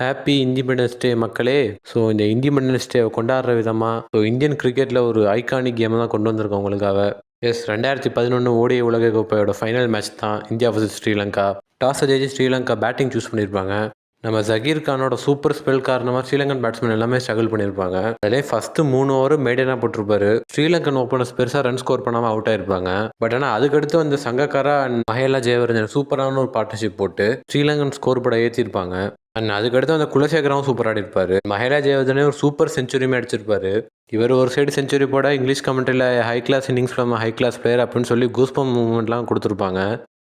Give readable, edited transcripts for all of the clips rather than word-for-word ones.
Happy independence day மக்களே! So இந்த independence டேவை கொண்டாடுற விதமா, இந்தியன் கிரிக்கெட்டில ஒரு ஐகானிக் கேம தான் கொண்டு வந்திருக்கோம் உங்களுக்காக. 2011 ஓடிஐ உலக கோப்பையோட ஃபைனல் மேட்ச் தான் இந்தியா வர்சஸ் ஸ்ரீலங்கா. டாஸ ஜெயிச்சு ஸ்ரீலங்கா பேட்டிங் சூஸ் பண்ணியிருப்பாங்க. நம்ம ஜகீர் கானோட சூப்பர் ஸ்பெல் காரணமா ஸ்ரீலங்கன் பேட்ஸ்மேன் எல்லாமே ஸ்ட்ரகிள் பண்ணியிருப்பாங்க. அதிலே ஃபர்ஸ்ட் 3 ஓவர் மெய்டனா போட்டிருப்பாரு. ஸ்ரீலங்கன் ஓப்பனர்ஸ் பெருசா ரன் ஸ்கோர் பண்ணாம அவுட் ஆயிருப்பாங்க. பட் ஆனால் அதுக்கடுத்து வந்து சங்கக்காரா அண்ட் மஹேலா ஜெயவர்தன் சூப்பரான ஒரு பார்ட்னர்ஷிப் போட்டு ஸ்ரீலங்கன் ஸ்கோர் போர்டை ஏற்றிருப்பாங்க. அண்ட் அதுக்கடுத்து அந்த குலசேகராவும் சூப்பர் ஆடி இருப்பாரு. மஹேலா ஜெயவர்தனே ஒரு சூப்பர் செஞ்சுரியுமே அடிச்சிருப்பாரு. இவர் ஒரு சைடு செஞ்சுரி போட இங்கிலீஷ் கமெண்ட்ரியில் high class innings from high class player அப்படின்னு சொல்லி கூஸ்பம் மூவ்மெண்ட்லாம் கொடுத்துருப்பாங்க.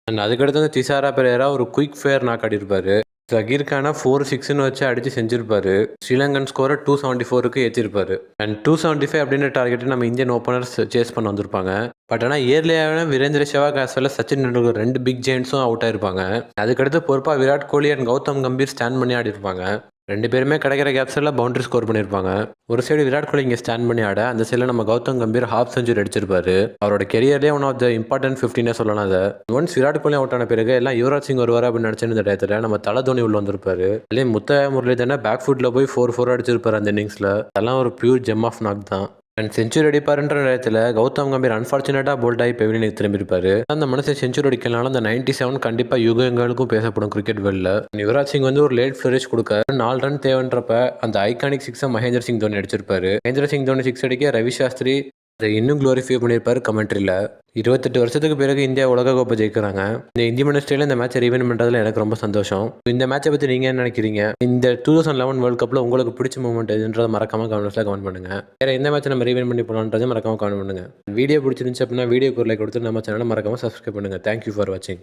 அண்ட் அதுக்கடுத்து வந்து திசாரா பெரேரா ஒரு குயிக் ஃபேர் நாக் ஆடி இருப்பாரு. ஜகீர் கானா 4-6ன்னு வச்சு அடிச்சு செஞ்சிருப்பாரு. ஸ்ரீலங்கன் ஸ்கோரை 274க்கு ஏற்றிருப்பாரு. அண்ட் 275 அப்படின்ற டார்கெட்டை நம்ம இந்தியன் ஓப்பனர்ஸ் சேஸ் பண்ண வந்திருப்பாங்க. பட் ஆனால் இயர்லியான Virender Sehwag as well Sachin Tendulkar 2 big ஜெயின்ஸும் அவுட் ஆயிருப்பாங்க. அதுக்கடுத்து பொறுப்பாக விராட் கோலி அண்ட் கௌதம் கம்பீர் ஸ்டாண்ட் பண்ணி ஆடி இருப்பாங்க. 2 பேருமே கிடைக்கிற கேப்ஸ் எல்லாம் பவுண்டரி ஸ்கோர் பண்ணியிருப்பாங்க. ஒரு சைடு விராட் கோலி இங்கே ஸ்டாண்ட் பண்ணி ஆட, அந்த சைடில் நம்ம கௌதம் கம்பீர் ஹாஃப் செஞ்சுரி அடிச்சிருப்பாரு. அவரோட கெரியர்லேயே ஒன் ஆஃப் த இம்பார்ட்டன்ட் 15 சொல்லலாம். அதை ஒன்ஸ் விராட் கோலி அவுட் ஆன பிறகு எல்லாம் யுவராஜ் சிங் வருவார் அப்படின்னு நினச்சிருந்த டயத்தில் நம்ம தல தோனி உள்ள வந்திருப்பாரு. அதுலேயே முத்தையா முரளிதரனை பேக் ஃபுட்டில் போய் 4-4 அடிச்சிருப்பாரு அந்த இன்னிங்ஸில். அதெல்லாம் ஒரு பியூர் ஜெம் ஆஃப் நாக் தான். அண்ட் செஞ்சுரி அடிப்பாருன்ற நேரத்தில் கௌதம் கம்பீர் அன்ஃபார்ச்சுனேட்டாக போல்ட் ஆகி பெவிலியனுக்கு திரும்பியிருப்பாரு. அந்த மனுஷன் செஞ்சுரி அடிக்கலனால அந்த 97 கண்டிப்பாக யுகங்களுக்கும் பேசப்படும் கிரிக்கெட் வேர்ல்டில். யுவராஜ் சிங் வந்து ஒரு லேட் ஃப்ளரிஷ் கொடுக்க 4 ரன் தேவைன்றப்ப அந்த ஐகானிக் சிக்ஸை மகேந்திர சிங் தோனி அடிச்சிருப்பாரு. மகேந்திர சிங் தோனி சிக்ஸ் அடிக்க ரவி சாஸ்திரி அதை இன்னும் க்ளோரிஃபை பண்ணியிருப்பாரு கமெண்ட்ரியில். 28 வருஷத்துக்கு பிறகு இந்தியா உலகக்கோப்பை ஜெயிக்கிறாங்க. இந்த இண்டிபெண்டன்ஸ் டேல இந்த மேட்சை ரீவென் பண்ணுறதுல எனக்கு ரொம்ப சந்தோஷம். இந்த மேட்சை பற்றி நீங்கள் என்ன நினைக்கிறீங்க? இந்த 2011 வேர்ல்ட் கப்பில் உங்களுக்கு பிடிச்ச மூமெண்ட் எதுன்றதை மறக்காம கமெண்ட்ஸில் கமெண்ட் பண்ணுங்க. வேறு எந்த மேட்சை நம்ம ரீவென் பண்ணி போகலான்றதை மறக்காம கமெண்ட் பண்ணுங்க. வீடியோ பிடிச்சிருந்துச்சு அப்படின்னா வீடியோக்கு ஒரு லைக் கொடுத்து நம்ம சேனலை மறக்காம சப்ஸ்கிரைப் பண்ணுங்க. தேங்க்யூ ஃபார் வாட்சிங்.